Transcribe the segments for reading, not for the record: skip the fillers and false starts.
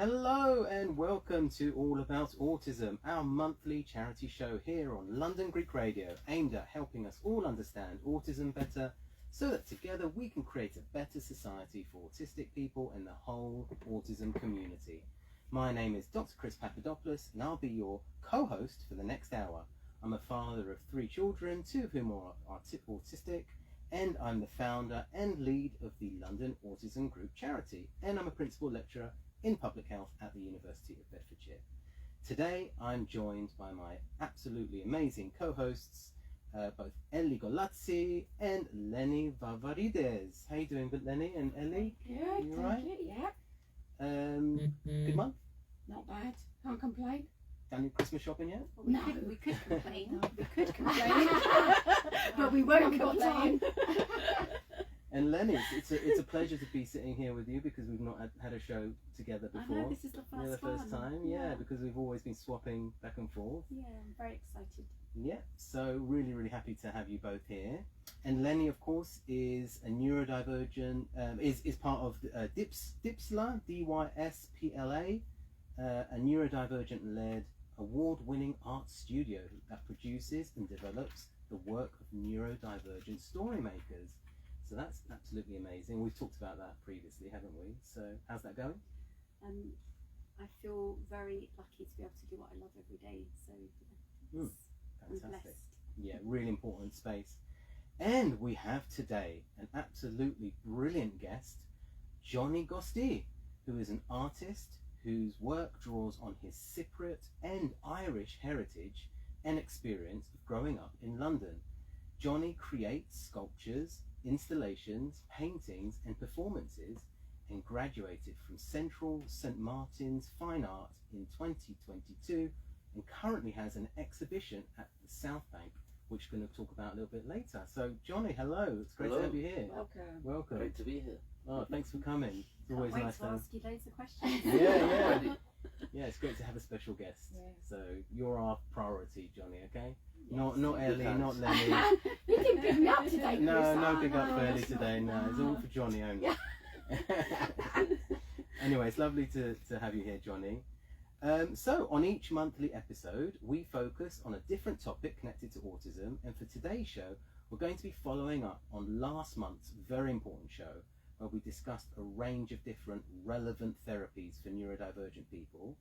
Hello and welcome to All About Autism, our monthly charity show here on London Greek Radio, aimed at helping us all understand autism better so that together we can create a better society for autistic people and the whole autism community. My name is Dr. Chris Papadopoulos and I'll be your co-host for the next hour. I'm a father of 3 children, 2 of whom are autistic, and I'm the founder and lead of the London Autism Group charity, and I'm a principal lecturer in public health at the University of Bedfordshire. Today I'm joined by my absolutely amazing co-hosts, both Ellie Golazzi and Lenny Vavarides. How you doing, Lenny and Ellie? Good, you right? Yeah. Good month? Not bad. Can't complain. Done your Christmas shopping yet? Well, No, we could complain. we could complain, but we won't complain. And Lenny, it's a pleasure to be sitting here with you because we've not had a show together before. I know, this is the first Yeah, the first one. time, yeah, because we've always been swapping back and forth. Yeah, I'm very excited. Yeah, so really happy to have you both here. And Lenny, of course, is a neurodivergent, is part of DIPSLA, D-Y-S-P-L-A, a neurodivergent-led award-winning art studio that produces and develops the work of neurodivergent story makers. So that's absolutely amazing. We've talked about that previously, haven't we? So how's that going? I feel very lucky to be able to do what I love every day. So I'm Fantastic. blessed. Yeah, really important space. And we have today an absolutely brilliant guest, Johnny Costi, who is an artist whose work draws on his Cypriot and Irish heritage and experience of growing up in London. Johnny creates sculptures, installations, paintings and performances, and graduated from Central St Martin's Fine Art in 2022 and currently has an exhibition at the Southbank, which we're going to talk about a little bit later. So Johnny, hello, it's great to have you here. Welcome. Great to be here. Oh, thanks for coming. It's Can't always wait nice to ask you loads of questions. Yeah. Yeah, it's great to have a special guest. Yeah. So you're our priority, Johnny, okay? Yes. Not Ellie, Thanks. not Lenny. You didn't pick me up today, Chris. No big up no, for Ellie that's today. not- No, it's all for Johnny only. Anyway, it's lovely to have you here, Johnny. So on each monthly episode, we focus on a different topic connected to autism, and for today's show, we're going to be following up on last month's very important show, where we discussed a range of different relevant therapies for neurodivergent people.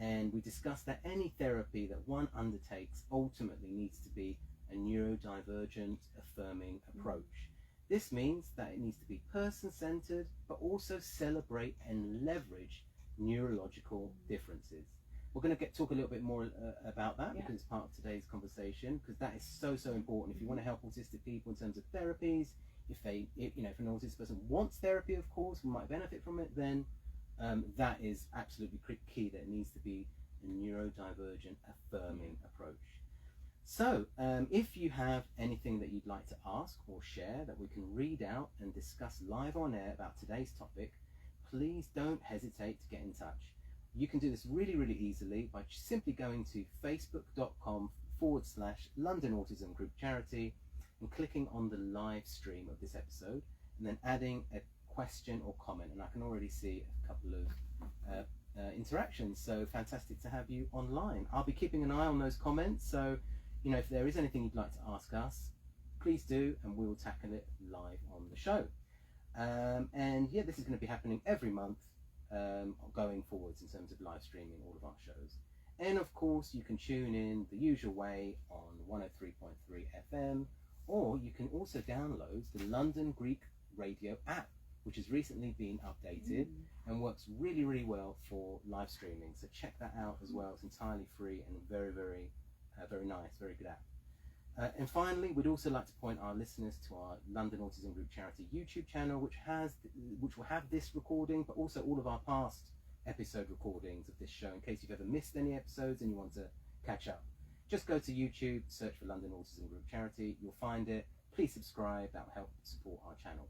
And we discussed that any therapy that one undertakes ultimately needs to be a neurodivergent affirming approach. This means that it needs to be person-centered, but also celebrate and leverage neurological differences. We're going to talk a little bit more about that because it's part of today's conversation, because that is so important. If you want to help autistic people in terms of therapies, if an autistic person wants therapy, of course, and might benefit from it, then that is absolutely key, that it needs to be a neurodivergent affirming approach. So if you have anything that you'd like to ask or share that we can read out and discuss live on air about today's topic, please don't hesitate to get in touch. You can do this really easily by simply going to facebook.com/London Autism Group Charity and clicking on the live stream of this episode and then adding a question or comment, and I can already see a couple of interactions, so fantastic to have you online. I'll be keeping an eye on those comments, so if there is anything you'd like to ask us, please do, and we will tackle it live on the show. And yeah, this is going to be happening every month going forwards in terms of live streaming all of our shows. And of course, you can tune in the usual way on 103.3 FM, or you can also download the London Greek Radio app, which has recently been updated and works really well for live streaming. So check that out as well. It's entirely free and very nice, very good app. And finally, we'd also like to point our listeners to our London Autism Group Charity YouTube channel, which will have this recording, but also all of our past episode recordings of this show, in case you've ever missed any episodes and you want to catch up. Just go to YouTube, search for London Autism Group Charity, you'll find it. Please subscribe, that will help support our channel.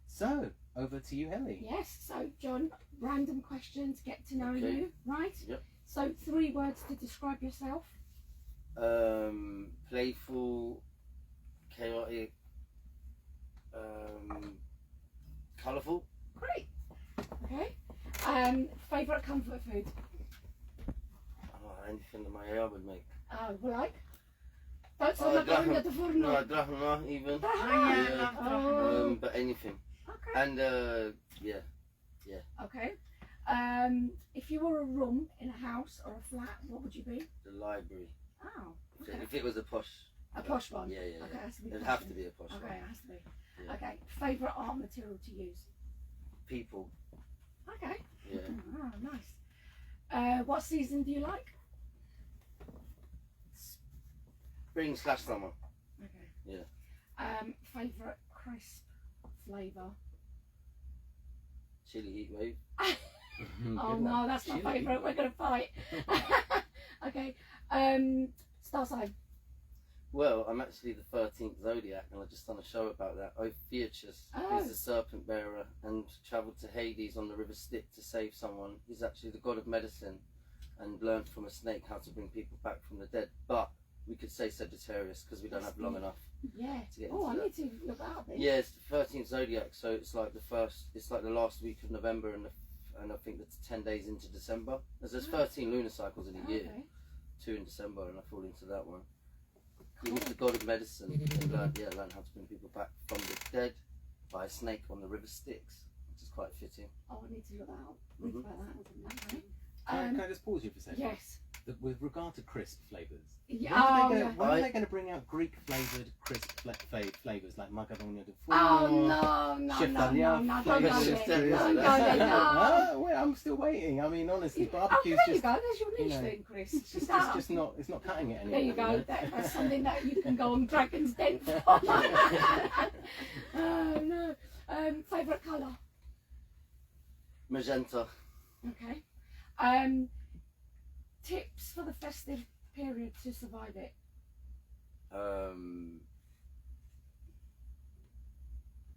So, over to you, Ellie. Yes, so John, random questions, get to know Okay. you, right? Yep. So 3 words to describe yourself. Playful, chaotic, colourful. Great. Okay. Favourite comfort food? Oh, anything that my hair would make. Well, like? Don't say macaroni at the forno. No, drachma even. Oh. But anything. Okay. And yeah. Okay. If you were a room in a house or a flat, what would you be? The library. Oh. Okay. If it was a posh. A posh one. Yeah. Okay, it has to be. It'd posh have then. to be a posh one. Okay, it has to be. Yeah. Okay. Favourite art material to use? People. Okay. Yeah. Oh, nice. What season do you like? Spring/summer. Okay. Yeah. Favourite crisp flavour? Chili heat wave. Oh no, that's my Chili. favourite. We're gonna fight. Okay. Star sign. Well, I'm actually the 13th zodiac, and I've just done a show about that. Ophiuchus Oh. is the serpent bearer and travelled to Hades on the river Styx to save someone. He's actually the god of medicine and learned from a snake how to bring people back from the dead. But we could say Sagittarius because we don't have long enough. Yeah. To get Oh, I into need to look that up then. Yeah, it's the 13th zodiac, so it's like the last week of November, and I think that's 10 days into December. There's 13 lunar cycles in a year, Okay. 2 in December, and I fall into that one. He Cool. was the god of medicine and learned how to bring people back from the dead by a snake on the river Styx, which is quite fitting. Oh, I need to look that up. Read Mhm. about that. Okay. Can I just pause you for a second? Yes. With regard to crisp flavours, Yeah. when are they going to bring out Greek flavoured crisp flavours like macaroni de Oh forno? no, Cheftalia don't go flavoured there. Cheftalia. Don't go there, no. Well, I'm still waiting. I mean, honestly, Oh, barbecue's there you just go. There's your niche know, thing, Chris. it's just not cutting it anymore. There you go. know? That's something that you can go on Dragon's Den for. Oh no. Favourite colour? Magenta. Okay. Tips for the festive period to survive it?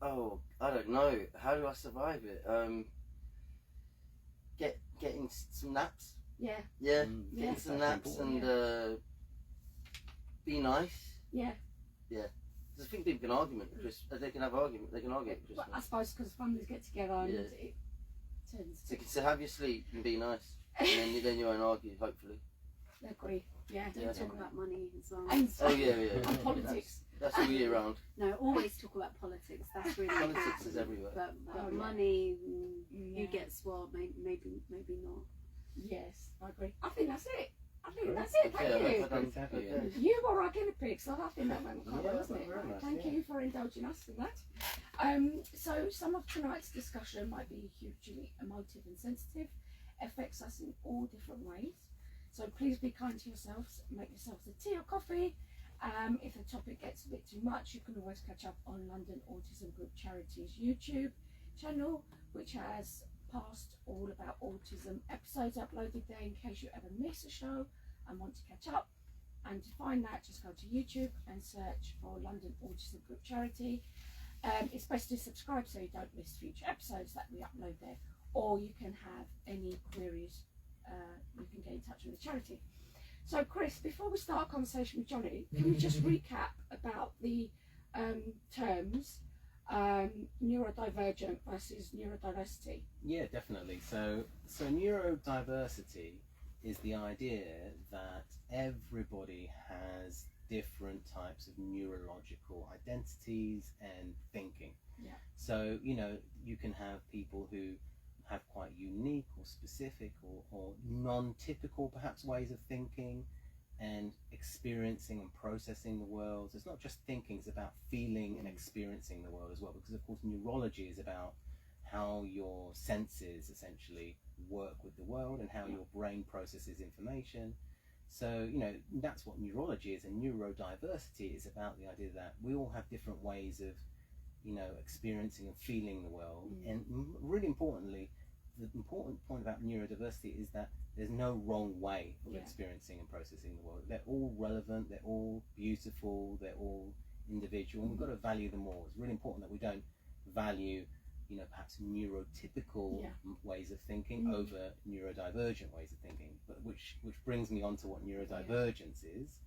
Oh, I don't know. How do I survive it? Getting some naps. Yeah. Yeah, Mm, getting yeah. some That's naps important. and be nice. Yeah. 'Cause I think people can argue at Christmas. They can have argument. They can argue at Well, I Christmas. suppose because families get together and Yeah. it turns. So have your sleep and be nice, and then you won't argue. Hopefully. I agree. Yeah. Don't Yeah. talk about money as well. And Oh yeah. and politics. That's all year round. No, always talk about politics. That's really Politics bad. is everywhere. But Oh, yeah. money, Yeah. you get swore. Maybe not. Yes, I agree. I think that's it. I think Great. that's it. Thank Yeah, you. I've done- Exactly. okay. You were our guinea pig, so I think that went quite Yeah, well, wasn't it? very nice, Thank yeah. you for indulging us in that. So some of tonight's discussion might be hugely emotive and sensitive, affects us in all different ways. So please be kind to yourselves, make yourselves a tea or coffee. If the topic gets a bit too much, you can always catch up on London Autism Group Charity's YouTube channel, which has past all about autism episodes uploaded there in case you ever miss a show and want to catch up. And to find that, just go to YouTube and search for London Autism Group Charity. It's best to subscribe so you don't miss future episodes that we upload there, or you can have any queries, you can get in touch with the charity. So Chris, before we start our conversation with Johnny, can you just recap about the terms neurodivergent versus neurodiversity? Yeah, definitely. So neurodiversity is the idea that everybody has different types of neurological identities and thinking. Yeah. So, you can have people who have quite unique or specific or non-typical perhaps ways of thinking and experiencing and processing the world. So it's not just thinking, it's about feeling and experiencing the world as well, because of course neurology is about how your senses essentially work with the world and how your brain processes information. So that's what neurology is, and neurodiversity is about the idea that we all have different ways of experiencing and feeling the world. And really importantly, the important point about neurodiversity is that there's no wrong way of experiencing and processing the world. They're all relevant, they're all beautiful, they're all individual, and we've got to value them all. It's really important that we don't value perhaps neurotypical ways of thinking over neurodivergent ways of thinking, but which brings me on to what neurodivergence is.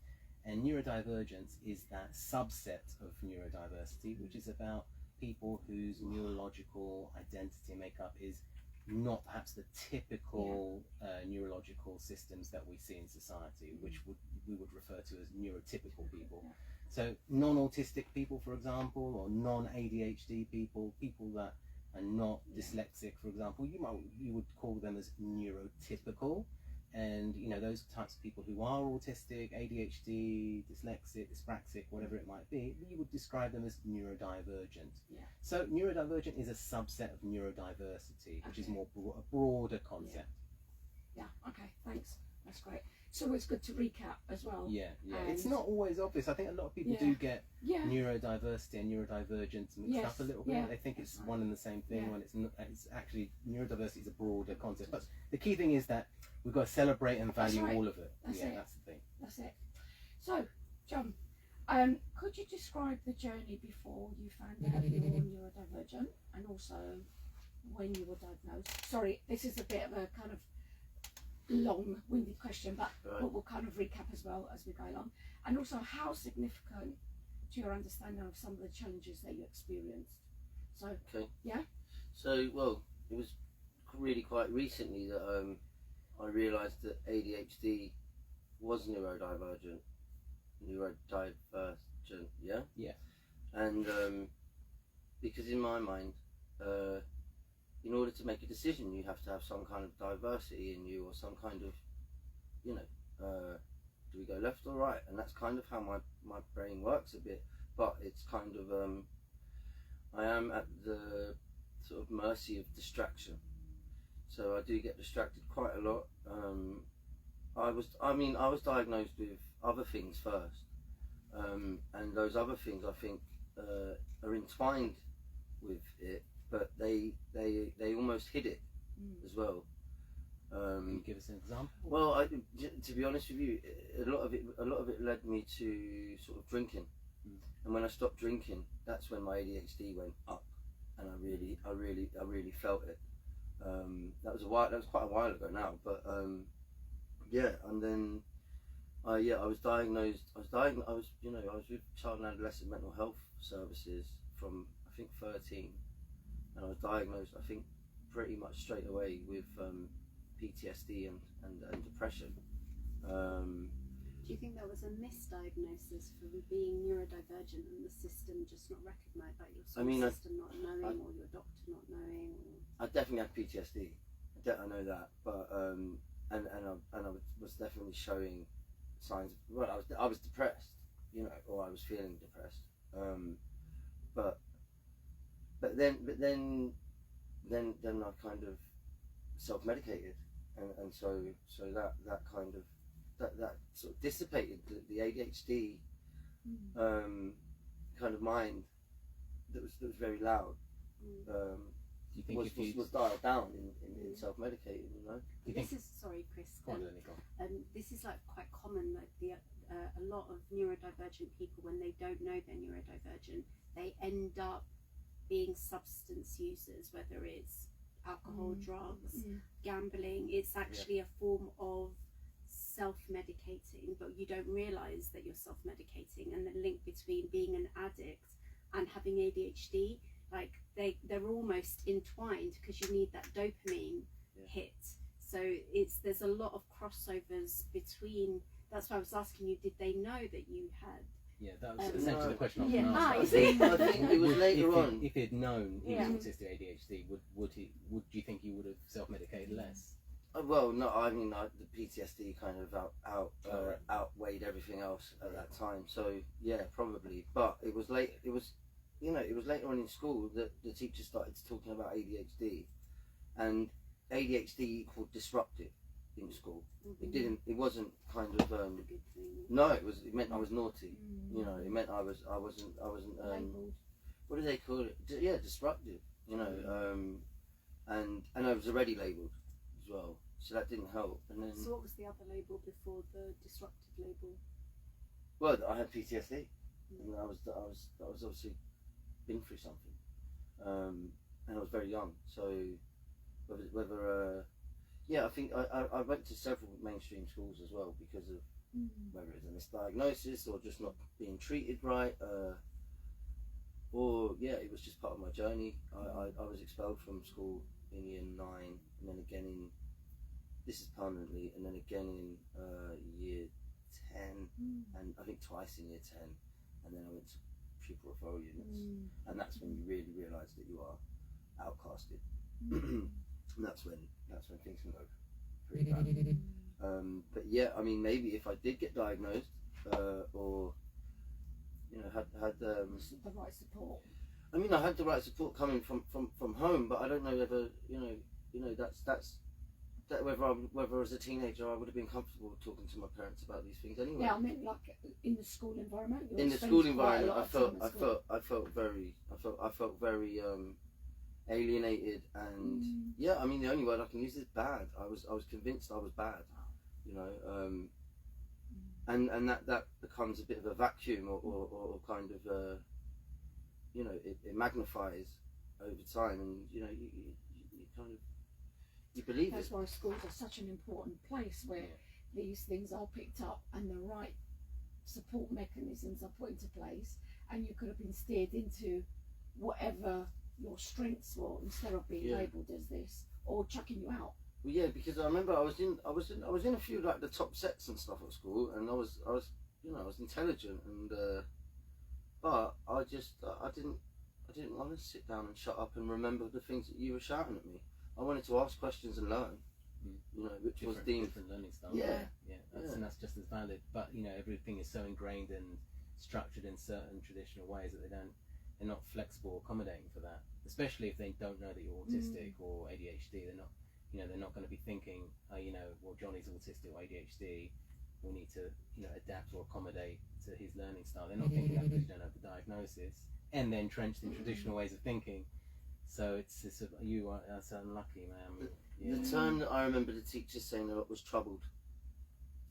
And neurodivergence is that subset of neurodiversity, which is about people whose neurological identity and makeup is not perhaps the typical neurological systems that we see in society, which we would refer to as neurotypical people. Yeah. So non-autistic people, for example, or non-ADHD people, people that are not dyslexic, for example, you would call them as neurotypical. And you know, those types of people who are autistic, ADHD, dyslexic, dyspraxic, whatever it might be, you would describe them as neurodivergent. Yeah. So neurodivergent is a subset of neurodiversity, which is Okay. more a broader concept. Yeah, okay, thanks. That's great. So it's good to recap as well. Yeah, yeah. It's And- not always obvious. I think a lot of people Yeah. do get Yeah. neurodiversity and neurodivergence mixed Yes, up a little bit. yeah, They think it's that's right. one and the same thing Yeah. when it's not, it's actually neurodiversity is a broader concept. But the key thing is that we've got to celebrate and That's value right. all of it. That's yeah, it. that's the thing. That's it. So, John, could you describe the journey before you found out you were neurodivergent, and also when you were diagnosed? Sorry, this is a bit of a kind of long-winded question, but Right. we'll kind of recap as well as we go along. And also, how significant to your understanding of some of the challenges that you experienced? So, So, well, it was really quite recently that I realised that ADHD was neurodivergent, yeah? Yeah. And because in my mind, in order to make a decision, you have to have some kind of diversity in you, or some kind of, you know, do we go left or right? And that's kind of how my brain works a bit, but it's kind of, I am at the sort of mercy of distraction. So I do get distracted quite a lot. I was diagnosed with other things first, and those other things I think are entwined with it, but they almost hid it as well. Can you give us an example? Well, to be honest with you, a lot of it led me to sort of drinking, and when I stopped drinking, that's when my ADHD went up, and I really felt it. That was quite a while ago now, but yeah, and then I was diagnosed. I was with child and adolescent mental health services from I think 13, and I was diagnosed I think pretty much straight away with PTSD and depression. Do you think there was a misdiagnosis for being neurodivergent and the system just not recognised, like your school system not knowing, or your doctor not knowing? Or... I definitely had PTSD. I know that, but and I was definitely showing signs. Well, I was depressed, you know, or I was feeling depressed. But then I kind of self-medicated, and so that kind of that sort of dissipated the ADHD kind of mind that was very loud. Do you think if you Was dialed down in self-medicating, you know? do you think, This is, sorry Chris, go on, Lenny, go on. this is like quite common, like a lot of neurodivergent people, when they don't know they're neurodivergent, they end up being substance users, whether it's alcohol, drugs, gambling. It's actually a form of self-medicating, but you don't realise that you're self-medicating, and the link between being an addict and having ADHD, like they're almost entwined, because you need that dopamine hit. So there's a lot of crossovers between. That's why I was asking you, did they know that you had? Yeah, that was essentially the question I was Yeah. going to ask. Ah, I you think- see? I think it was later on. If he'd known he Yeah. was autistic ADHD, would do you think he would have self-medicated less? Well, no, I mean the PTSD kind of Right. outweighed everything else at that time. So yeah, probably. But it was late. It was later on in school that the teacher started talking about ADHD, and ADHD equaled disruptive in school. It wasn't kind of A good thing. no. It meant I was naughty. You know, it meant I wasn't Labelled. what do they call it? Yeah, disruptive. You know, and I was already labelled as well, so that didn't help. And then, So what was the other label before the disruptive label? well, I had PTSD, and I was obviously been through something, and I was very young. So whether yeah, I think I went to several mainstream schools as well because of whether it was a misdiagnosis or just not being treated right, or yeah, it was just part of my journey. I was expelled from school in year 9, and then again in, this is permanently, and then again in year 10, and I think twice in year 10, and then I went to pupil referral units, and that's when you really realise that you are outcasted, and that's when things can go pretty bad. But yeah, I mean, maybe if I did get diagnosed, or you know, had the right support. I mean, I had the right support coming from home, but I don't know whether that whether as a teenager I would have been comfortable talking to my parents about these things anyway. Yeah, I mean, like in the school environment. In the school environment, I felt very alienated, and yeah, I mean, the only word I can use is bad. I was convinced I was bad, you know, and that becomes a bit of a vacuum, or kind of you know, it magnifies over time, and you know, you kind of, you believe That's it. why schools are such an important place where these things are picked up and the right support mechanisms are put into place, and you could have been steered into whatever your strengths were instead of being labelled as this or chucking you out. Well, yeah, because I remember I was in a few like the top sets and stuff at school, and I was you know, I was intelligent, and but I didn't want to sit down and shut up and remember the things that you were shouting at me. I wanted to ask questions and learn, you know, which was deemed different learning style. And that's just as valid. But you know, everything is so ingrained and structured in certain traditional ways that they're not flexible or accommodating for that. Especially if they don't know that you're autistic or ADHD, they're not going to be thinking, you know, well, Johnny's autistic or ADHD, we'll need to, you know, adapt or accommodate to his learning style. They're not thinking that because you don't have the diagnosis, and they're entrenched in traditional ways of thinking. So it's you are so unlucky, man. Yeah. The term that I remember the teachers saying a lot was troubled.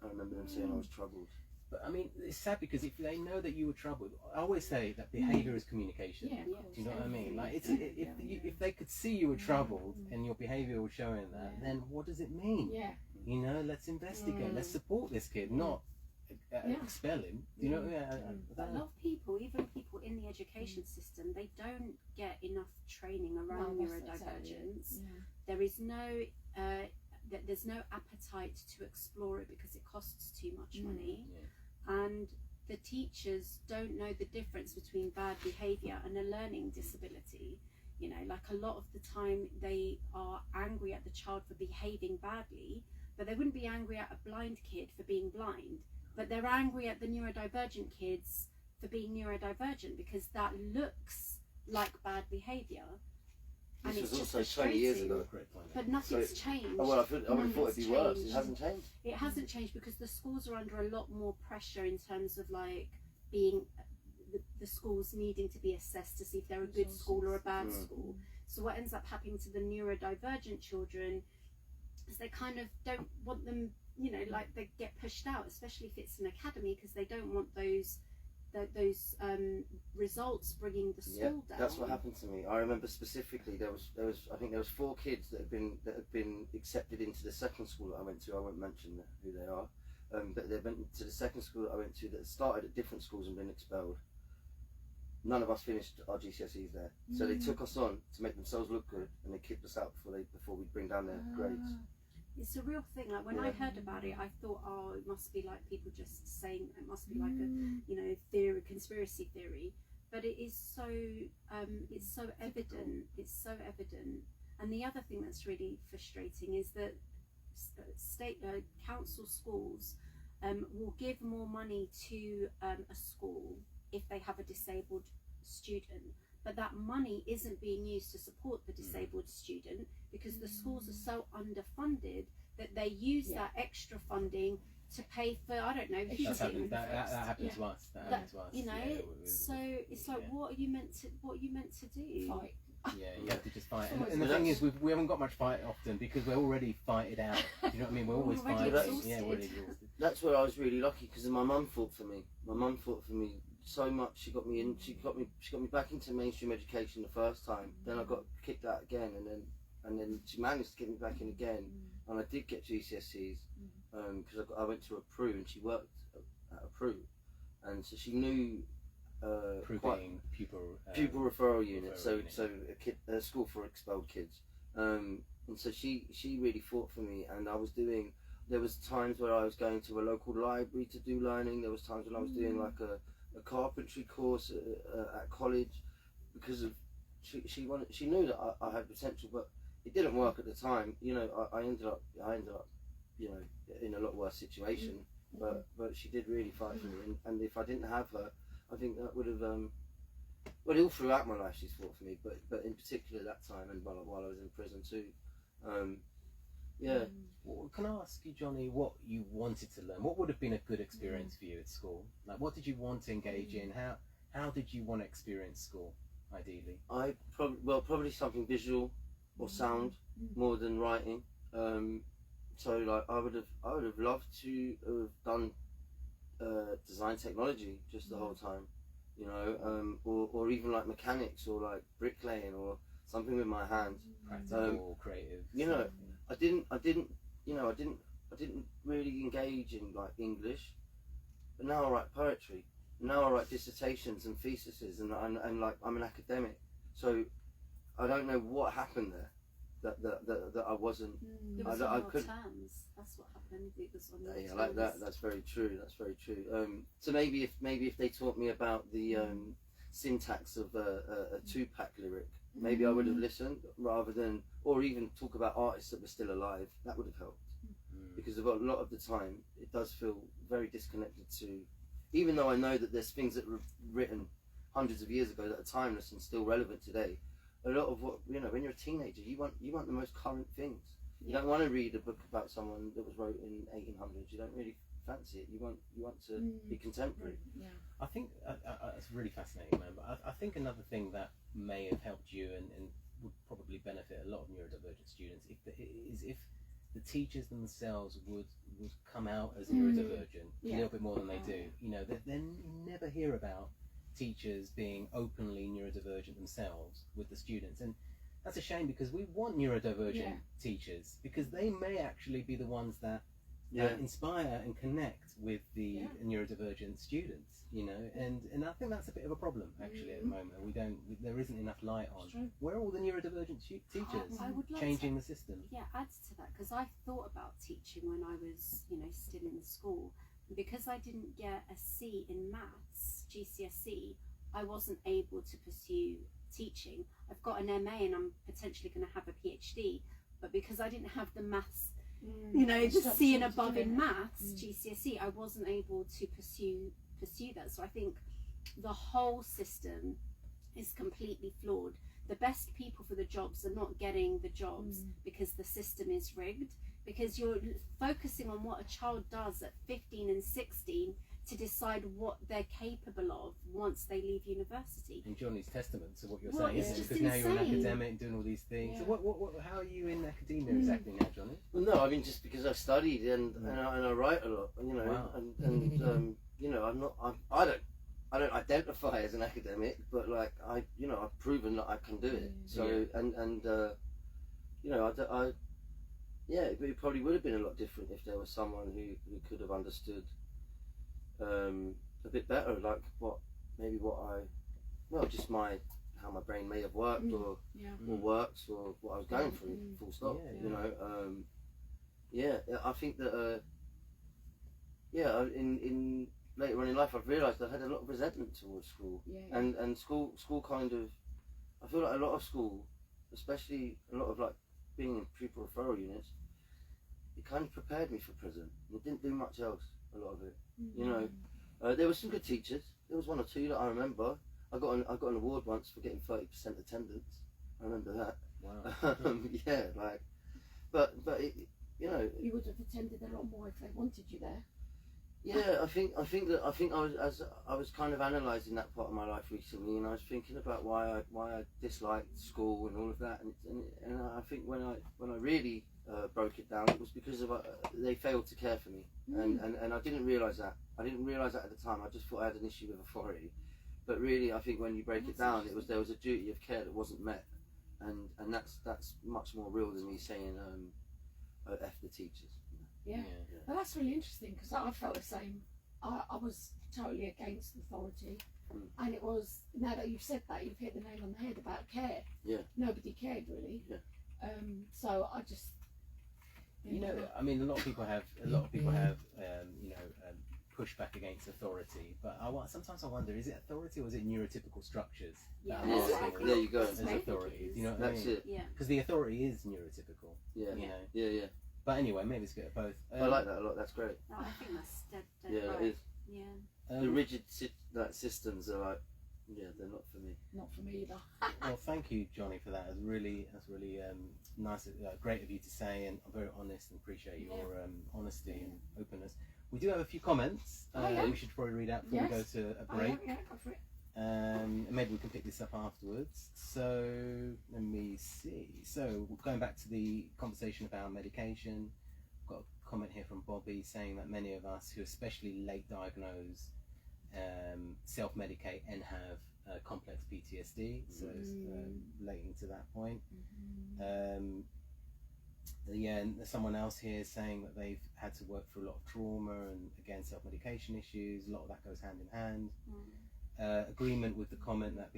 I remember them saying I was troubled. But I mean, it's sad because if they know that you were troubled, I always say that behaviour is communication. Yeah, Do you know what I mean? Like, if they could see you were troubled and your behaviour was showing that, then what does it mean? Yeah. You know, let's investigate. Let's support this kid, not expel him. You know, But a lot of people, even people in the education system, they don't get enough training around neurodivergence. There is no there's no appetite to explore it because it costs too much money, and the teachers don't know the difference between bad behaviour and a learning disability. You know, like a lot of the time they are angry at the child for behaving badly, but they wouldn't be angry at a blind kid for being blind, but they're angry at the neurodivergent kids for being neurodivergent because that looks like bad behaviour. And This it's was just also 20 years ago. But nothing's changed. Oh, well, I would have thought it'd be worse. It hasn't changed. It hasn't changed because the schools are under a lot more pressure in terms of like being the schools needing to be assessed to see if they're a good school or a bad school. So what ends up happening to the neurodivergent children is they kind of don't want them, you know, like they get pushed out, especially if it's an academy, because they don't want those results bringing the school down. That's what happened to me. I remember specifically there was I think there was 4 kids that had been accepted into the second school that I went to. I won't mention who they are, but they went to the second school that I went to that started at different schools and been expelled. None of us finished our GCSEs there, so they took us on to make themselves look good, and they kicked us out before we bring down their grades. It's a real thing. Like when I heard about it, I thought, oh, it must be like people just saying, it must be like a, you know, theory, conspiracy theory. But it is so, it's so evident. It's so evident. And the other thing that's really frustrating is that state council schools will give more money to a school if they have a disabled student. But that money isn't being used to support the disabled student because the schools are so underfunded that they use that extra funding to pay for, I don't know, heating. That happened to us. That happened to us. You know, so it's like, what are you meant to do? Fight. Yeah, you have to just fight. And the thing is, we haven't got much fight often because we're already fighted out. Do you know what I mean? We're always fighting. Yeah, we're exhausted. That's where I was really lucky because my mum fought for me. My mum fought for me so much. She got me back into mainstream education the first time. Then I got kicked out again, and then she managed to get me back in again, and I did get GCSEs because I went to a PRU and she worked at a PRU, and so she knew PRU being pupil referral unit. referral So a school for expelled kids, and so she really fought for me, and there was times where I was going to a local library to do learning. There was times when I was doing like a carpentry course at college, because of she knew that I had potential, but it didn't work at the time. You know, I ended up you know, in a lot worse situation. But she did really fight for me, and if I didn't have her, I think that would have well, all throughout my life she's fought for me, but in particular that time, and while I was in prison too. Yeah. Well, can I ask you, Johnny, what you wanted to learn? What would have been a good experience for you at school? Like, what did you want to engage in? How did you want to experience school, ideally? I probably something visual or sound more than writing. So like I would have loved to have done design technology just the whole time, you know, or even like mechanics or like bricklaying or something with my hands. Practical, creative. You know, I didn't really engage in like English, but now I write poetry. Now I write dissertations and theses, and like I'm an academic. So I don't know what happened there. That I wasn't. It was I on could. your terms. That's what happened. It was on your Yeah, terms. like that. That's very true. That's very true. So maybe if they taught me about the syntax of a Tupac lyric, maybe I would have listened rather than, or even talk about artists that were still alive. That would have helped, because a lot of the time it does feel very disconnected to. Even though I know that there's things that were written hundreds of years ago that are timeless and still relevant today. A lot of what, you know, when you're a teenager, you want the most current things. You don't want to read a book about someone that was wrote in 1800s. You don't really fancy it. You want to be contemporary. Yeah. I think it's really fascinating, man. But I think another thing that may have helped you and would probably benefit a lot of neurodivergent students is if the teachers themselves would come out as neurodivergent a little bit more than they do. You know, then you never hear about teachers being openly neurodivergent themselves with the students, and that's a shame, because we want neurodivergent teachers, because they may actually be the ones that inspire and connect with the neurodivergent students, you know, and I think that's a bit of a problem actually at the moment. There isn't enough light on where are all the neurodivergent teachers I would like changing to, the system. Yeah, adds to that, because I thought about teaching when I was, you know, still in school. Because I didn't get a C in maths, GCSE, I wasn't able to pursue teaching. I've got an MA and I'm potentially going to have a PhD, but because I didn't have the maths, you know, just C and above in maths, GCSE, I wasn't able to pursue that. So I think the whole system is completely flawed. The best people for the jobs are not getting the jobs because the system is rigged. Because you're focusing on what a child does at 15 and 16 to decide what they're capable of once they leave university. And Johnny's testament to what you're Well, saying, it's isn't it? just Because now you're an insane. academic doing all these things. So how are you in academia exactly now, Johnny? Well, no, I mean, just because I've studied and I write a lot, you know, Wow. and you know, I don't identify as an academic, but like I've proven that I can do it. So and you know, yeah, it probably would have been a lot different if there was someone who could have understood a bit better, like just how my brain may have worked or works, or what I was going through, full stop. You know, I think that in later on in life I've realised I had a lot of resentment towards school, and school kind of, I feel like a lot of school, especially a lot of like being in pupil referral units, it kind of prepared me for prison. It didn't do much else, a lot of it. You know, there were some good teachers. There was one or two that I remember. I got an award once for getting 30% attendance. I remember that. Wow. Yeah, like, but it, you know, You would have attended a lot more if they wanted you there. yeah, I think I was kind of analysing that part of my life recently, and I was thinking about why I disliked school and all of that, and I think when I really broke it down, it was because of they failed to care for me, and I didn't realise that. I didn't realise that at the time. I just thought I had an issue with authority, but really I think when you break it down, there was a duty of care that wasn't met, and that's much more real than me saying F the teachers. Yeah. Well, that's really interesting, because I felt the same. I was totally against authority, and it was, now that you've said that, you've hit the nail on the head about care. Yeah. Nobody cared really. Yeah. So I just, You know, I mean, a lot of people have, pushback against authority, but sometimes I wonder, is it authority or is it neurotypical structures? Yeah, that are exactly. asking There you go. as authority? You know what I That's mean? it. Yeah. Because the authority is neurotypical. Yeah. You know. Yeah. But anyway, maybe it's a bit of both. I like that a lot. That's great. No, I think that's dead Yeah, right. it is. Yeah. The rigid systems are like, yeah, they're not for me. not for me either. Well, thank you, Johnny, for that. That's really nice, great of you to say, and I'm very honest and appreciate your honesty and openness. We do have a few comments. We should probably read out before we go to a break. Yeah, go for it. And maybe we can pick this up afterwards. So let me see. So going back to the conversation about medication, I've got a comment here from Bobby saying that many of us who are especially late diagnosed self-medicate and have complex PTSD. So it's relating to that point. And there's someone else here saying that they've had to work through a lot of trauma and again self-medication issues. A lot of that goes hand in hand. Agreement with the comment that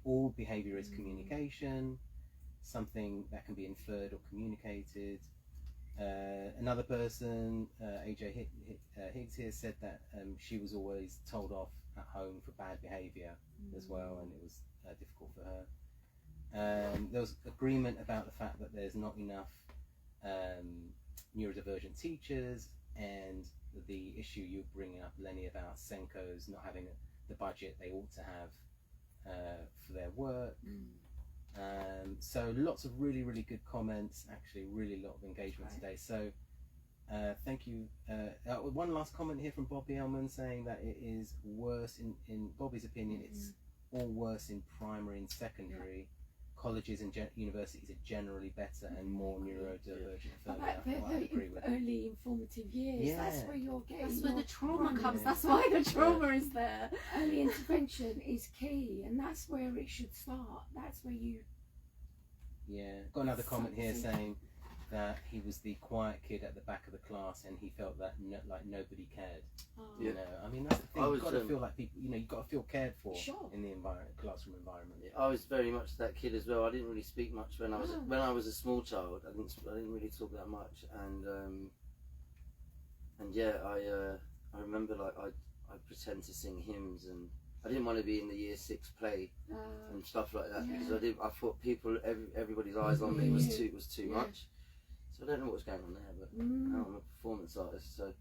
all behaviour is communication, something that can be inferred or communicated. Another person, AJ Higgs here, said that she was always told off at home for bad behaviour as well, and it was difficult for her. There was agreement about the fact that there's not enough neurodivergent teachers, and the issue you're bringing up, Lenny, about Senko's not having the budget they ought to have for their work. So lots of really, really good comments, actually really a lot of engagement today. So thank you. One last comment here from Bobby Ellman saying that it is worse, in Bobby's opinion, it's all worse in primary and secondary. Colleges and universities are generally better and more neurodivergent. The early informative years, that's where you're getting. That's where the trauma primary. comes. That's why the trauma is there. Early intervention is key, and that's where it should start. That's where you. Yeah, got another comment here saying that he was the quiet kid at the back of the class and he felt that like nobody cared. You know, I mean that's the thing. You've got to feel like people. You know, you've got to feel cared for in the classroom environment. I was very much that kid as well. I didn't really speak much when I was a small child. I didn't really talk that much, and yeah, I remember like I pretend to sing hymns, and I didn't want to be in the year 6 play and stuff like that because I thought everybody's eyes on me was too much. So I don't know what's going on there, but I'm a performance artist, so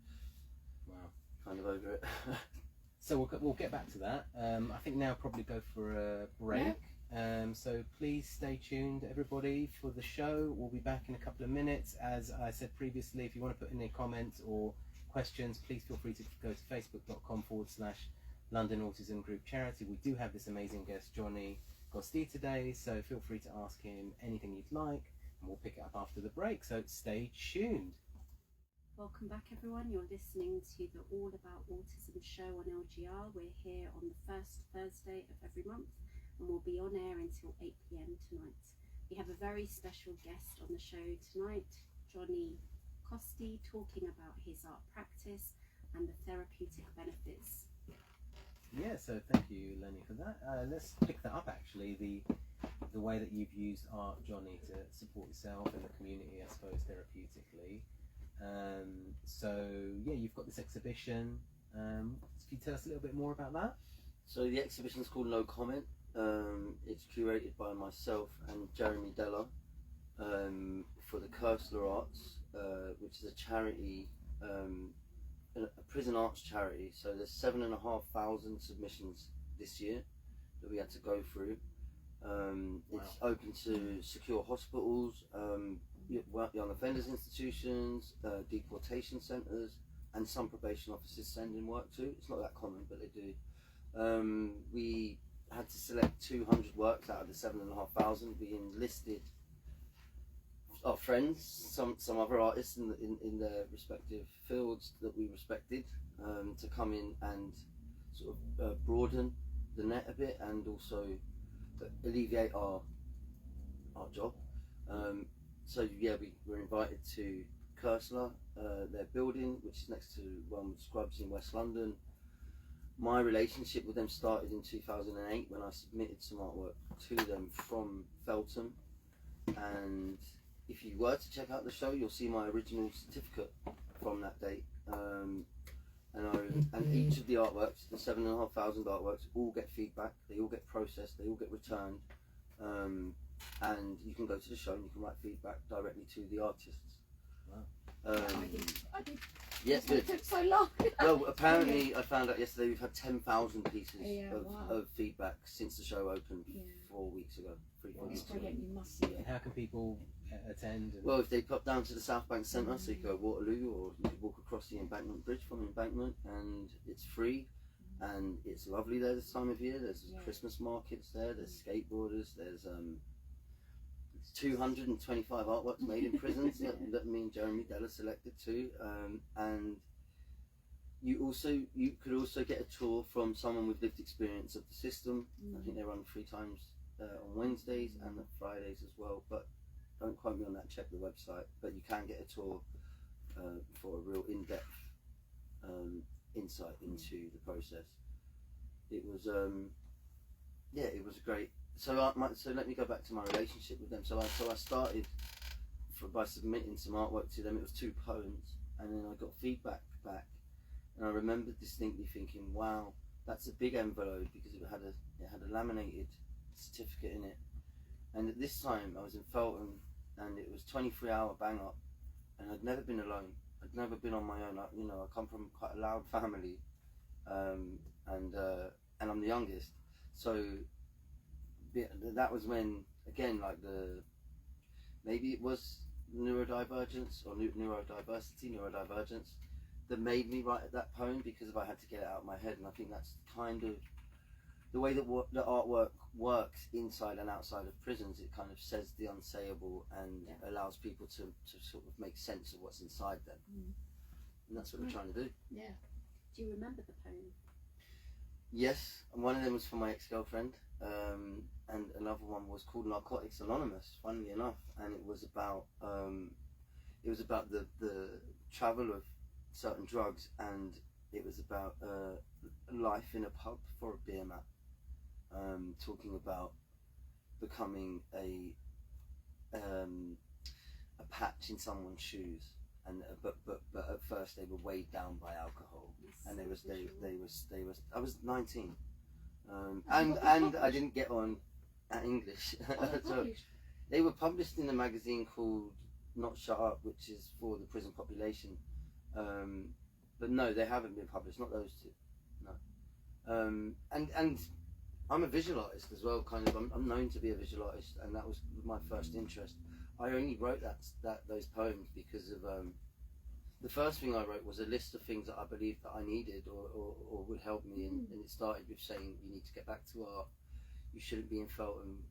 kind of over it. So we'll get back to that. I think now probably go for a break. So please stay tuned, everybody, for the show. We'll be back in a couple of minutes. As I said previously, if you want to put in any comments or questions, please feel free to go to facebook.com/London Autism Group Charity. We do have this amazing guest, Johnny Costi, today, so feel free to ask him anything you'd like, and we'll pick it up after the break, so stay tuned. Welcome back, everyone. You're listening to the All About Autism show on LGR. We're here on the first Thursday of every month, and we'll be on air until 8 p.m. tonight. We have a very special guest on the show tonight, Johnny Costi, talking about his art practice and the therapeutic benefits. Yeah, so thank you, Lenny, for that. Let's pick that up, actually, the way that you've used art, Johnny, to support yourself and the community, I suppose, therapeutically. So yeah, you've got this exhibition. Can you tell us a little bit more about that? So the exhibition is called No Comment. It's curated by myself and Jeremy Della for the Cursler Arts, which is a charity, a prison arts charity. So there's 7,500 submissions this year that we had to go through. It's open to secure hospitals, young offenders institutions, deportation centres, and some probation officers send in work too. It's not that common, but they do. We had to select 200 works out of the 7,500. We enlisted our friends, some other artists in their respective fields that we respected, to come in and sort of broaden the net a bit and also alleviate our job. So yeah, we were invited to Cursler, their building, which is next to one with Scrubs in West London. My relationship with them started in 2008 when I submitted some artwork to them from Feltham, and if you were to check out the show, you'll see my original certificate from that date. And each of the artworks, the 7,500 artworks, all get feedback. They all get processed. They all get returned. And you can go to the show and you can write feedback directly to the artists. Wow. I did. Yes, It good. took so long. Well, apparently, I found out yesterday we've had 10,000 pieces wow. of feedback since the show opened Yeah. 4 weeks ago. 4 Wow. It's weeks ago. brilliant. You must see And it. how can people attend? And Well, if they pop down to the Southbank Centre, so you go Waterloo, or you could walk across the Embankment Bridge from Embankment, and it's free, and it's lovely there this time of year. There's Yeah. Christmas markets there, there's skateboarders, there's 225 artworks made in prisons that me and Jeremy Della selected too, and you could also get a tour from someone with lived experience of the system. I think they run 3 times on Wednesdays and Fridays as well, but don't quote me on that, check the website. But you can get a tour for a real in-depth insight into the process. It was it was great. So let me go back to my relationship with them. So I started by submitting some artwork to them. It was 2 poems, and then I got feedback back, and I remember distinctly thinking, wow, that's a big envelope, because it had a laminated certificate in it. And at this time I was in Felton, and it was 23-hour bang up, and I'd never been alone. I'd never been on my own. I come from quite a loud family, and I'm the youngest. So that was when, again, like maybe it was neurodivergence or neurodiversity-neurodivergence that made me write that poem, because I had to get it out of my head. And I think that's kind of the way that the artwork works inside and outside of prisons. It kind of says the unsayable and allows people to sort of make sense of what's inside them. And that's what we're trying to do. Yeah. Do you remember the poem? Yes, and one of them was for my ex-girlfriend, and another one was called Narcotics Anonymous, funnily enough, and it was about the travel of certain drugs, and it was about life in a pub for a beer mat, talking about becoming a patch in someone's shoes, and but at first they were weighed down by alcohol, and they was I was 19, and I didn't get on at English. So they were published in a magazine called Not Shut Up, which is for the prison population, but no, they haven't been published, not those 2, no. And I'm a visual artist as well, kind of. I'm known to be a visual artist, and that was my first interest. I only wrote those poems because of the first thing I wrote was a list of things that I believed that I needed or would help me, and it started with saying you need to get back to art. You shouldn't be in Felton,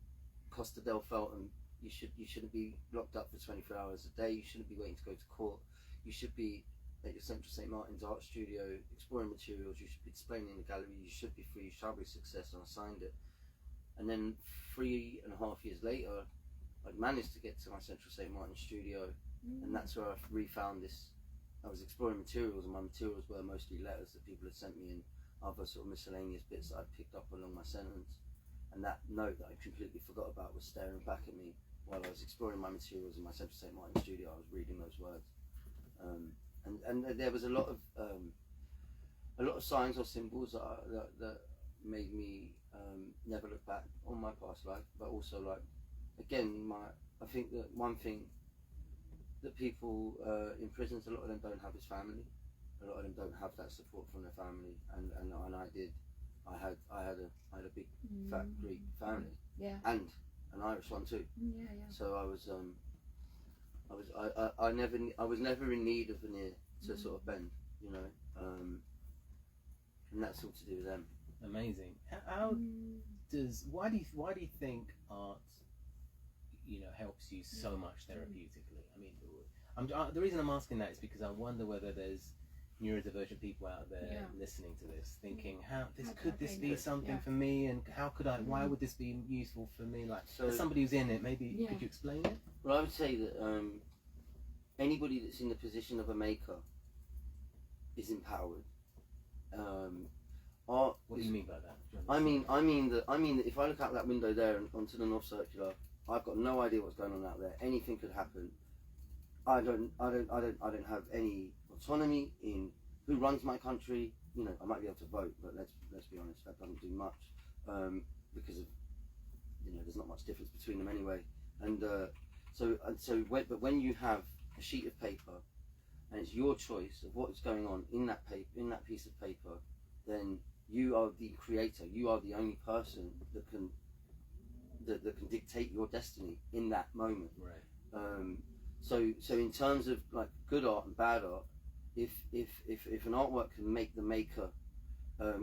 Costa del Felton. You shouldn't be locked up for 24 hours a day. You shouldn't be waiting to go to court. You should be at your Central St. Martin's art studio exploring materials. You should be displaying in the gallery. You should be free. You shall be success. And I signed it. And then 3.5 years later, I'd managed to get to my Central St. Martin's studio, and that's where I refound this. I was exploring materials, and my materials were mostly letters that people had sent me and other sort of miscellaneous bits that I'd picked up along my sentence. And that note that I completely forgot about was staring back at me while I was exploring my materials in my Central St. Martin's studio. I was reading those words, and there was a lot of signs or symbols that made me never look back on my past life, but also, like, again, I think that one thing that people in prisons, a lot of them don't have is family. A lot of them don't have that support from their family, and I did. I had a big fat Greek family, and an Irish one too. So I was never in need of an ear to sort of bend, and that's all to do with them. Amazing. Why do you think art, helps you so much therapeutically? I mean, the reason I'm asking that is because I wonder whether there's neurodivergent people out there listening to this, thinking, could this be something for me, and how could I? Why would this be useful for me? Like, as somebody who's in it, maybe could you explain it? Well, I would say that anybody that's in the position of a maker is empowered. Art. What do you mean by that? I mean that if I look out that window there and onto the North Circular, I've got no idea what's going on out there. Anything could happen. I don't have any autonomy in who runs my country. You know, I might be able to vote, but let's be honest, that doesn't do much because of, you know, there's not much difference between them anyway. And but when you have a sheet of paper and it's your choice of what is going on in that paper, in that piece of paper, then you are the creator. You are the only person that can dictate your destiny in that moment. Right. So in terms of like good art and bad art, if an artwork can make the maker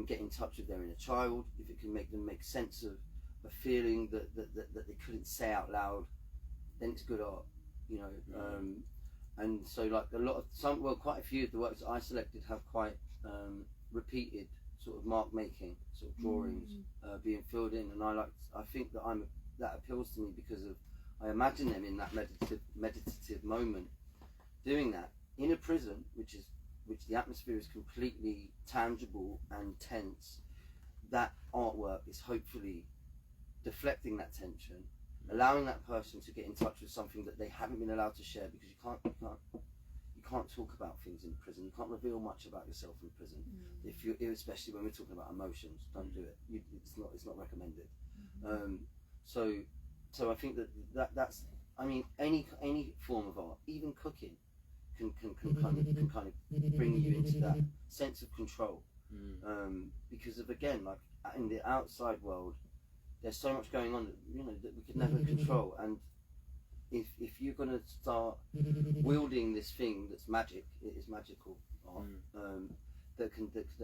get in touch with their inner child, if it can make them make sense of a feeling that they couldn't say out loud, then it's good art, you know. And so like quite a few of the works that I selected have quite repeated sort of mark making sort of drawings being filled in, and I think that appeals to me because of I imagine them in that meditative moment doing that in a prison, which the atmosphere is completely tangible and tense. That artwork is hopefully deflecting that tension, allowing that person to get in touch with something that they haven't been allowed to share, because you can't talk about things in prison. You can't reveal much about yourself in prison. Especially when we're talking about emotions, don't do it. It's not recommended. So I think that's I mean any form of art, even cooking, can kind of bring you into that sense of control. Because of, again, like in the outside world, there's so much going on that, you know, that we could never control. And if you're going to start wielding this thing that's magic, it is magical art, that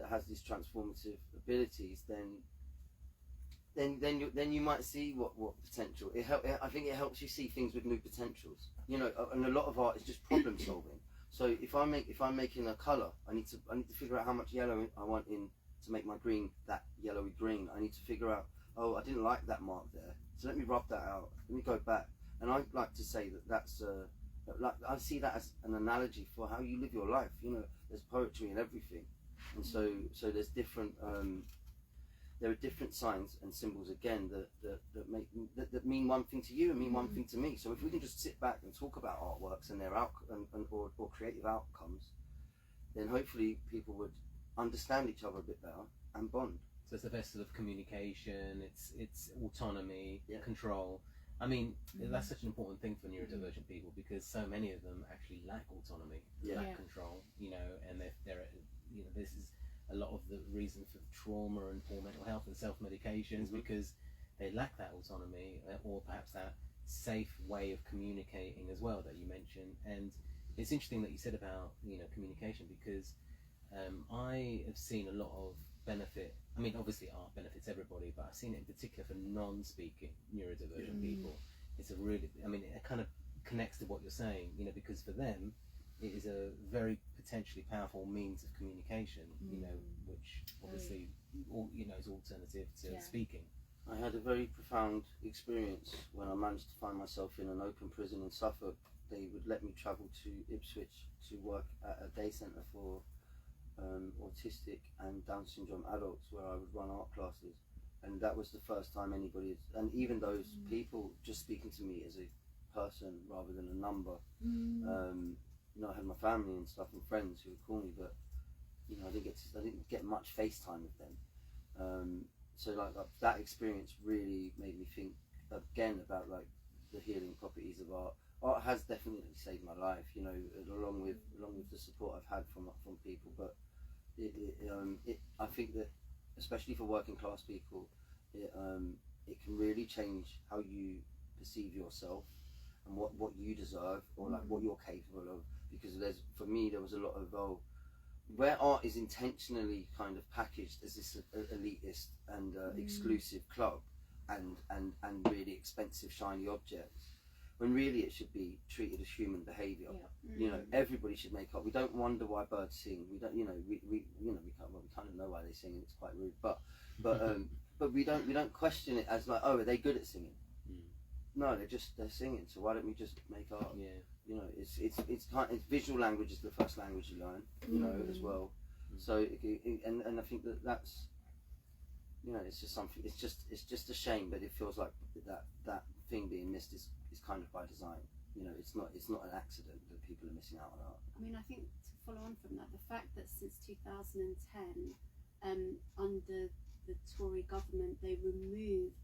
has these transformative abilities, then you might see what potential. I think it helps you see things with new potentials. You know, and a lot of art is just problem solving. So if I'm making a colour, I need to figure out how much yellow I want in to make my green that yellowy green. I need to figure out, oh, I didn't like that mark there, so let me rub that out. Let me go back. And I'd like to say that's like I see that as an analogy for how you live your life. You know, there's poetry in everything, and so there's different. There are different signs and symbols again that mean one thing to you and mean one thing to me. So if we can just sit back and talk about artworks and their or creative outcomes, then hopefully people would understand each other a bit better and bond. So it's the best sort of communication. It's autonomy, control. I mean, that's such an important thing for neurodivergent people, because so many of them actually lack autonomy, lack control. You know, and they're you know, this is a lot of the reason for trauma and poor mental health and self-medications, because they lack that autonomy or perhaps that safe way of communicating as well that you mentioned. And it's interesting that you said about, you know, communication, because I have seen a lot of benefit. I mean, obviously art benefits everybody, but I've seen it in particular for non-speaking neurodivergent people. It's a really, I mean, it kind of connects to what you're saying, you know, because for them it is a very potentially powerful means of communication, you know, which obviously, you know, is alternative to speaking. I had a very profound experience when I managed to find myself in an open prison in Suffolk. They would let me travel to Ipswich to work at a day centre for autistic and Down syndrome adults, where I would run art classes. And that was the first time anybody, and even those people just speaking to me as a person rather than a number. You know, I had my family and stuff and friends who would call me, but you know, I didn't get much FaceTime with them. So like that experience really made me think again about like the healing properties of art. Art has definitely saved my life, you know, along with the support I've had from people. But I think that especially for working class people, it can really change how you perceive yourself and what you deserve, or like what you're capable of. Because for me there was a lot of where art is intentionally kind of packaged as this elitist and exclusive club and really expensive shiny objects, when really it should be treated as human behaviour. You know, everybody should make art. We don't wonder why birds sing. We don't, you know, we kind of know why they sing, and it's quite rude. But we don't question it as like, oh, are they good at singing? No, they're singing. So why don't we just make art? You know, it's visual language is the first language you learn. You know, as well. So and I think that's, you know, it's just something. It's just a shame that it feels like that thing being missed is kind of by design. You know, it's not an accident that people are missing out on art. I mean, I think to follow on from that, the fact that since 2010, under the Tory government, they removed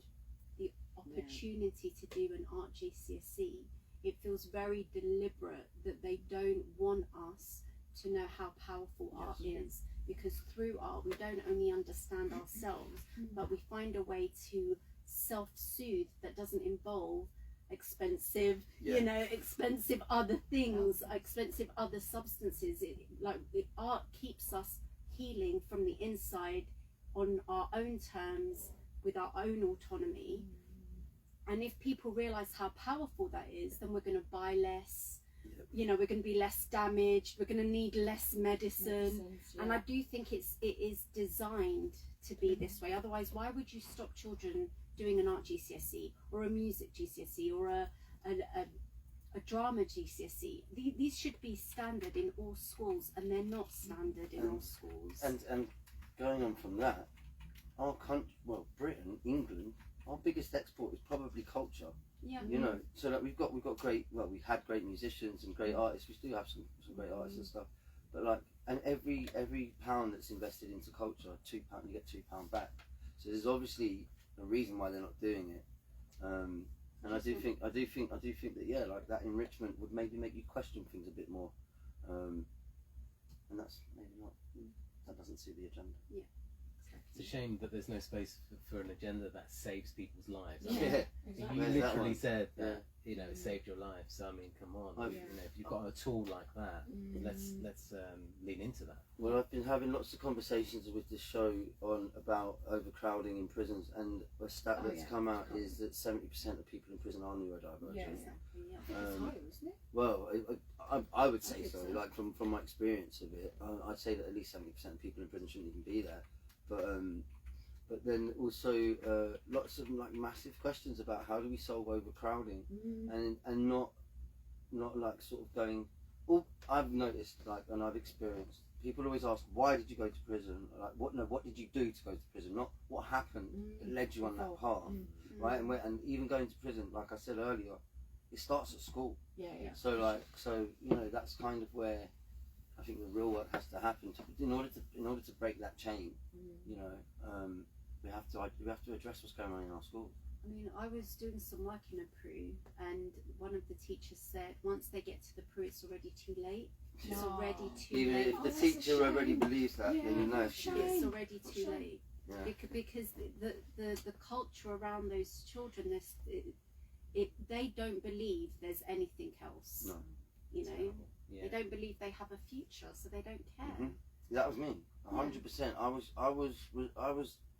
the opportunity to do an art GCSE. It feels very deliberate that they don't want us to know how powerful art is, because through art we don't only understand ourselves, but we find a way to self-soothe that doesn't involve expensive, expensive other things, expensive other substances. Art keeps us healing from the inside on our own terms, with our own autonomy. And if people realize how powerful that is, then we're going to buy less. You know, we're going to be less damaged. We're going to need less medicine. And I do think it is designed to be this way. Otherwise, why would you stop children doing an art GCSE or a music GCSE or a drama GCSE? These should be standard in all schools, and they're not standard in all schools. And going on from that, our country, well, Britain, England, our biggest export is probably culture. Yeah. You know, so that we've got great, well, we've had great musicians and great artists. We still have some great artists and stuff. But like, and every pound that's invested into culture, £2, you get £2 back. So there's obviously a reason why they're not doing it. And I do think that like that enrichment would maybe make you question things a bit more. And that's maybe not. That doesn't suit the agenda. Yeah. It's a shame that there's no space for an agenda that saves people's lives. Yeah. Exactly. You Where's that literally one? said that, you know, it saved your life. So I mean, come on, I've- you know, if you've got a tool like that, let's lean into that. Well, I've been having lots of conversations with this show about overcrowding in prisons, and a stat that's come out is that 70% of people in prison are neurodivergent. Yeah. Exactly. Yeah. It's higher, isn't it? Well, I would say think so. so. Like from my experience of it, I'd say that at least 70% of people in prison shouldn't even be there. But then also lots of like massive questions about how do we solve overcrowding, and not like sort of going. Well, I've noticed, like, and I've experienced, people always ask, why did you go to prison? Like, what did you do to go to prison? Not what happened that led you on that path, right? And even going to prison, like I said earlier, it starts at school. Yeah. So you know, that's kind of where I think the real work has to happen. In order to break that chain, you know, we have to address what's going on in our schools. I mean, I was doing some work in a PRU, and one of the teachers said once they get to the PRU, it's already too late. It's already too Even late. if the that's a teacher already shame. believes that, then you know. It's already too Shame. late. Yeah. Because the culture around those children, they don't believe there's anything else. No. You know, Yeah. they don't believe they have a future, so they don't care. That was me, 100%.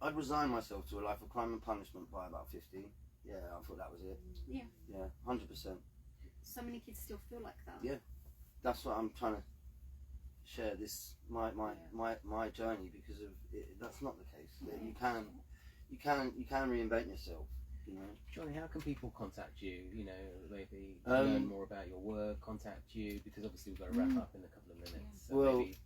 I'd resigned myself to a life of crime and punishment by about 15. Yeah, I thought that was it. Yeah. Yeah, 100%. So many kids still feel like that. Yeah. That's what I'm trying to share this my journey, because of it, that's not the case. You can reinvent yourself. You know. Johnny, how can people contact you? You know, maybe learn more about your work, contact you, because obviously we've got to wrap up in a couple of minutes. So Well, maybe...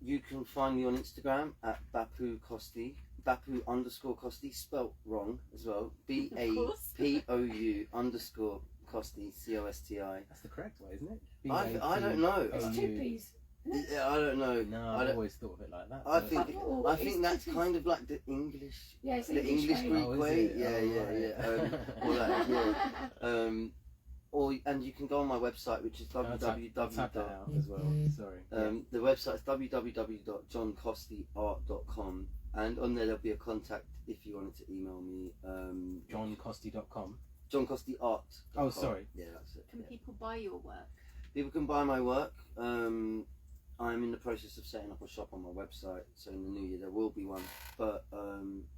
you can find me on Instagram at Bapu Costi, Bapu_Costi, spelt wrong as well. BAPOU _ Costi, COSTI. That's the correct way, isn't it? I don't know. It's two P's. Yeah, I don't know. No, I I've don't- always thought of it like that. I but- think Oh, I think that's it is. kind of like the English, Yeah, it's the English way. Greek Oh, is way. it? Yeah. Oh, right. All that, yeah. And you can go on my website, which is I'll type that out as well. Sorry. The website is www.johncostiart.com, and on there there'll be a contact if you wanted to email me. JohnCosti.com. JohnCostiArt. Oh, sorry. Yeah, that's it. Can yeah. people buy your work? People can buy my work. I'm in the process of setting up a shop on my website, so in the new year there will be one. But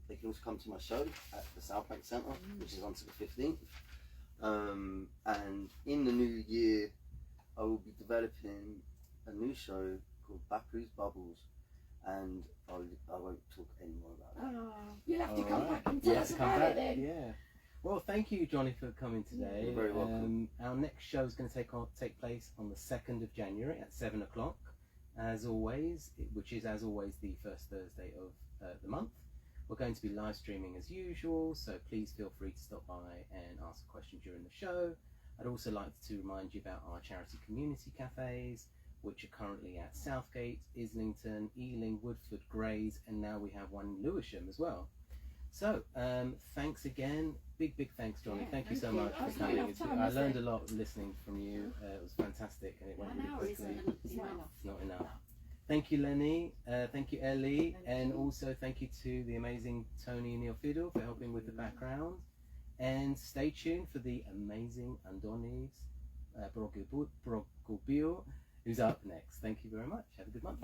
they can also come to my show at the Southbank Centre, which is on to the 15th. And in the new year, I will be developing a new show called Bapu's Bubbles, and I won't talk any more about that. Oh, you'll have to come Alright. back and tell Yeah, us come about back. it then. Yeah. Well, thank you, Johnny, for coming today. You're very welcome. Our next show is going to take place on the 2nd of January at 7 o'clock, as always, which is, as always, the first Thursday of the month. We're going to be live streaming as usual, so please feel free to stop by and ask a question during the show. I'd also like to remind you about our charity community cafes, which are currently at Southgate, Islington, Ealing, Woodford, Grays, and now we have one in Lewisham as well. So, thanks again. Big thanks, Johnny. Yeah, thank you so thank you. much That's for not coming. enough time, I is learned it? a lot listening from you. It was fantastic, and it went 1 really hour quickly. isn't It's enough. not It's not enough. Thank you, Lenny. Thank you, Ellie. And also thank you to the amazing Tony and Neofido for helping with the background. And stay tuned for the amazing Andonis Brogubio, who's up next. Thank you very much. Have a good month.